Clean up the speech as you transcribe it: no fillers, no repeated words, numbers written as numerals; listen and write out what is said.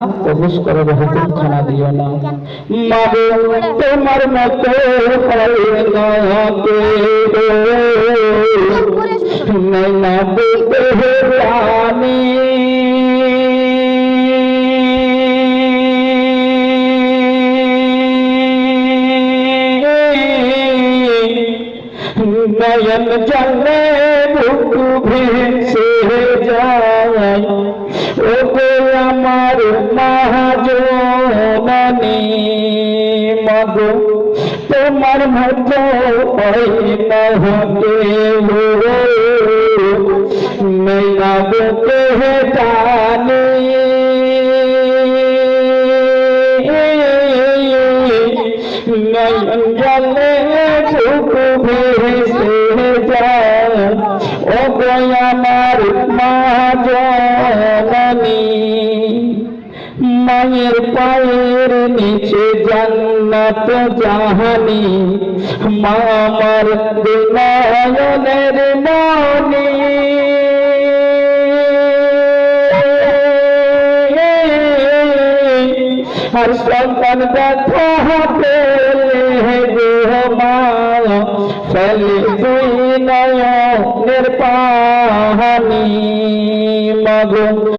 কবুজ করো হুকুম খানা দিও না মাগো তোমার মতো হয় না কে নাই না বুঝতে জানি নয়ন জলে বুক ভেসে যায় ও গো আমার মহাজননী মাগো তোমার মতো হয় না কেউ মেরা বুকে জানি নয়ন জলে বুক ভেসে যায় ও গো আমার মহাজননী মায়ের পায়ের নিচে জান্নাত জাহানি মা আমার নয়নের মনি আর সন্তান দেখা পেলে গো মা ফেলে দুই নয়নের পাহানি মাগো